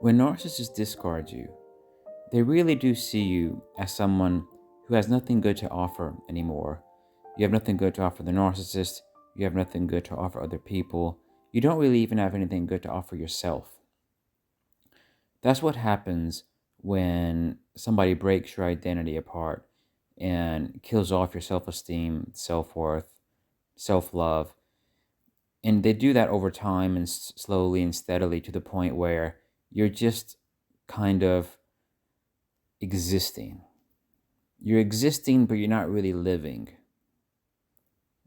When narcissists discard you, they really do see you as someone who has nothing good to offer anymore. You have nothing good to offer the narcissist. You have nothing good to offer other people. You don't really even have anything good to offer yourself. That's what happens when somebody breaks your identity apart and kills off your self esteem, self worth, self love. And they do that over time and slowly and steadily to the point where you're just kind of existing. You're existing, but you're not really living.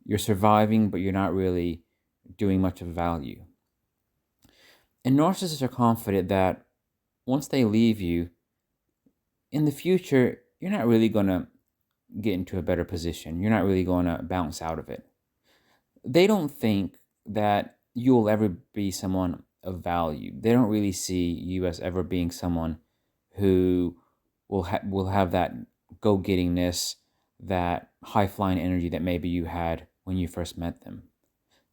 You're surviving, but you're not really doing much of value. And narcissists are confident that once they leave you, in the future, you're not really going to get into a better position. You're not really going to bounce out of it. They don't think that you'll ever be someone of value. They don't really see you as ever being someone who will have that go-gettingness, that high-flying energy that maybe you had when you first met them.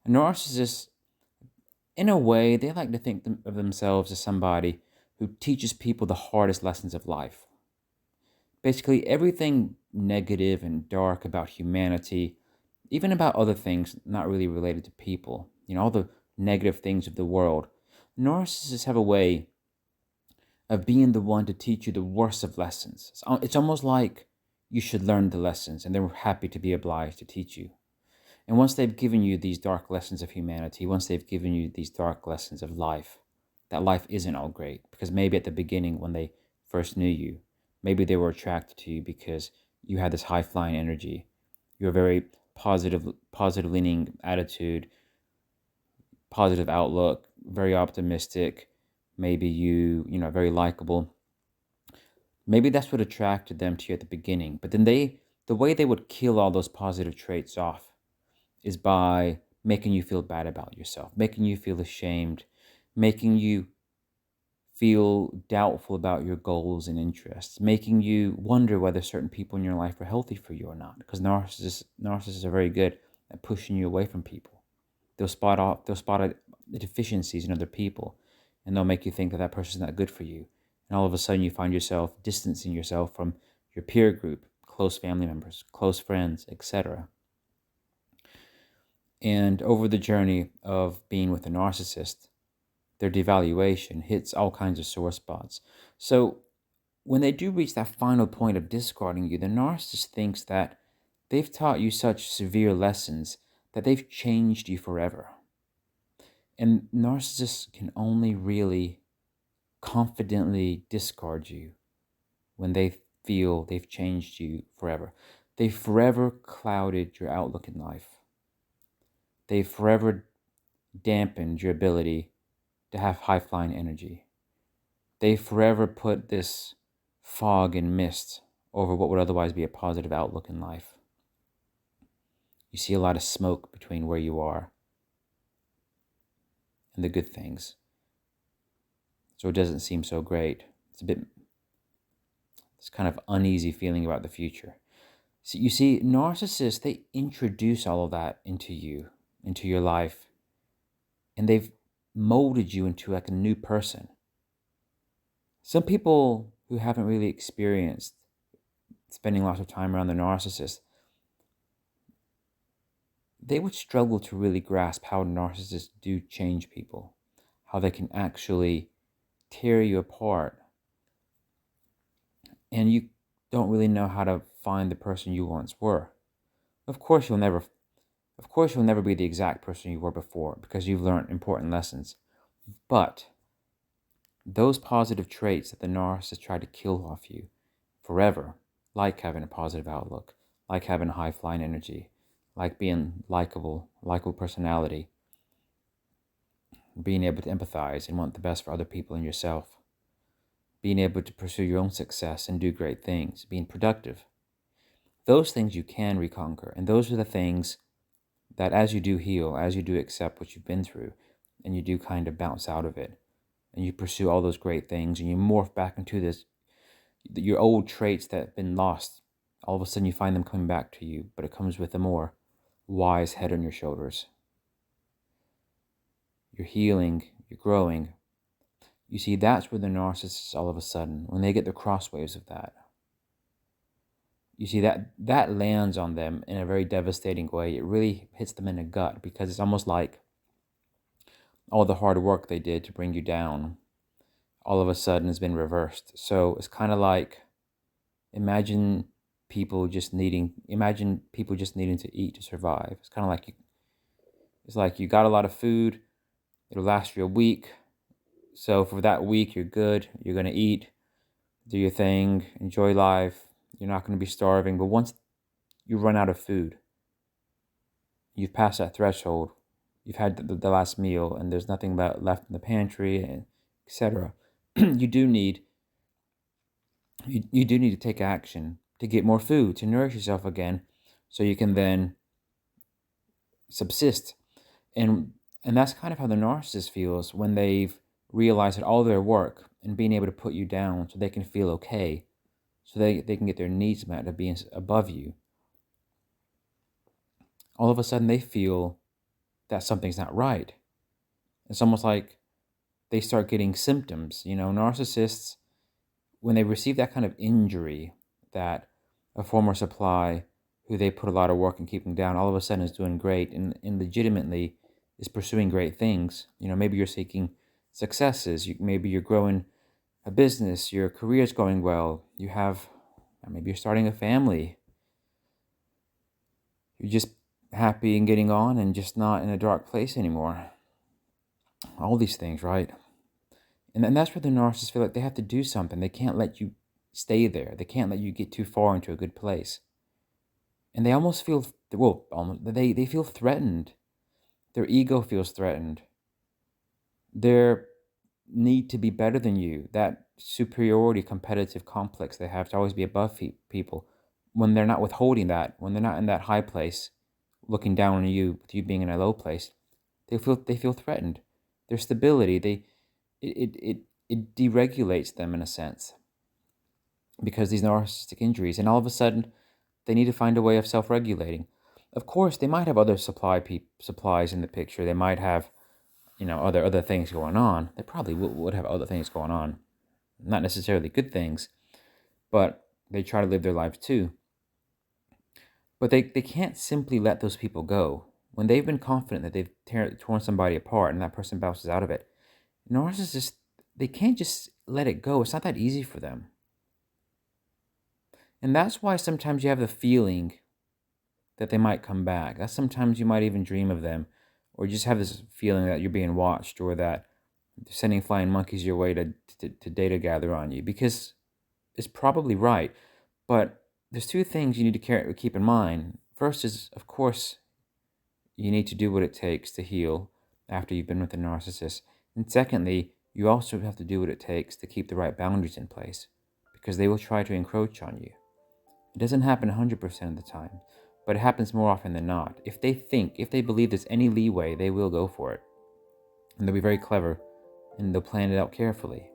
Narcissists, in a way, they like to think of themselves as somebody who teaches people the hardest lessons of life. Basically, everything negative and dark about humanity, even about other things not really related to people, all the negative things of the world. Narcissists have a way of being the one to teach you the worst of lessons. It's almost like you should learn the lessons and they're happy to be obliged to teach you. And once they've given you these dark lessons of humanity, once they've given you these dark lessons of life, that life isn't all great. Because maybe at the beginning when they first knew you, maybe they were attracted to you because you had this high-flying energy. You were very positive leaning attitude, positive outlook, very optimistic. Maybe very likable. Maybe that's what attracted them to you at the beginning. But then the way they would kill all those positive traits off is by making you feel bad about yourself, making you feel ashamed, making you feel doubtful about your goals and interests, making you wonder whether certain people in your life are healthy for you or not. Because narcissists are very good at pushing you away from people. They'll spot the deficiencies in other people, and they'll make you think that that person's not good for you. And all of a sudden, you find yourself distancing yourself from your peer group, close family members, close friends, etc. And over the journey of being with a narcissist, their devaluation hits all kinds of sore spots. So when they do reach that final point of discarding you, the narcissist thinks that they've taught you such severe lessons that they've changed you forever. And narcissists can only really confidently discard you when they feel they've changed you forever. They've forever clouded your outlook in life. They've forever dampened your ability to have high flying energy. They forever put this fog and mist over what would otherwise be a positive outlook in life. You see a lot of smoke between where you are and the good things. So it doesn't seem so great. It's kind of uneasy feeling about the future. So you see, narcissists, they introduce all of that into you, into your life, and they've molded you into like a new person. Some people who haven't really experienced spending lots of time around the narcissist, they would struggle to really grasp how narcissists do change people, how they can actually tear you apart, and you don't really know how to find the person you once were. Of course, you'll never be the exact person you were before because you've learned important lessons. But those positive traits that the narcissist tried to kill off you forever, like having a positive outlook, like having a high flying energy, like being likable personality, being able to empathize and want the best for other people and yourself, being able to pursue your own success and do great things, being productive. Those things you can reconquer, and those are the things that as you do heal, as you do accept what you've been through, and you do kind of bounce out of it, and you pursue all those great things, and you morph back into your old traits that have been lost, all of a sudden you find them coming back to you, but it comes with a more wise head on your shoulders. You're healing, you're growing. You see, that's where the narcissist, all of a sudden, when they get the crosswaves of that, you see that lands on them in a very devastating way. It really hits them in the gut, because it's almost like all the hard work they did to bring you down all of a sudden has been reversed. So it's kind of like, imagine imagine people just needing to eat to survive. It's kind of like it's like you got a lot of food, it'll last you a week. So for that week, you're good. You're going to eat, do your thing, enjoy life. You're not going to be starving. But once you run out of food, you've passed that threshold. You've had the last meal, and there's nothing left in the pantry, and etc. you do need you do need to take action to get more food, to nourish yourself again, so you can then subsist. And that's kind of how the narcissist feels when they've realized that all their work and being able to put you down so they can feel okay, so they can get their needs met of being above you. All of a sudden they feel that something's not right. It's almost like they start getting symptoms. Narcissists, when they receive that kind of injury, that a former supply who they put a lot of work in keeping down, all of a sudden is doing great and legitimately is pursuing great things. Maybe you're seeking successes. Maybe you're growing a business. Your career is going well. Maybe you're starting a family. You're just happy and getting on and just not in a dark place anymore. All these things, right? And that's where the narcissists feel like they have to do something. They can't let you stay there. They can't let you get too far into a good place. And they almost feel, they feel threatened. Their ego feels threatened. Their need to be better than you, that superiority competitive complex they have to always be above people, when they're not withholding that, when they're not in that high place, looking down on you, with you being in a low place, they feel threatened. Their stability, it deregulates them in a sense, because these narcissistic injuries, and all of a sudden they need to find a way of self-regulating. Of course, they might have other supplies in the picture. They might have, other things going on. They probably would have other things going on, not necessarily good things, but they try to live their lives too. But they can't simply let those people go. When they've been confident that they've torn somebody apart and that person bounces out of it, narcissists, they can't just let it go. It's not that easy for them. And that's why sometimes you have the feeling that they might come back. That's sometimes you might even dream of them, or just have this feeling that you're being watched, or that they're sending flying monkeys your way to data gather on you, because it's probably right. But there's two things you need to keep in mind. First is, of course, you need to do what it takes to heal after you've been with a narcissist. And secondly, you also have to do what it takes to keep the right boundaries in place, because they will try to encroach on you. It doesn't happen 100% of the time, but it happens more often than not. If they believe there's any leeway, they will go for it. And they'll be very clever, and they'll plan it out carefully,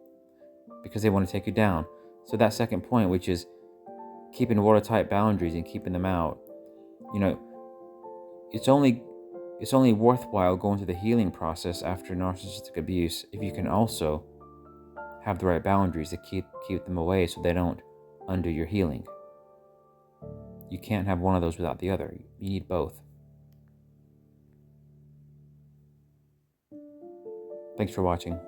because they want to take you down. So that second point, which is keeping watertight boundaries and keeping them out, it's only worthwhile going through the healing process after narcissistic abuse if you can also have the right boundaries to keep them away, so they don't undo your healing. You can't have one of those without the other. You need both. Thanks for watching.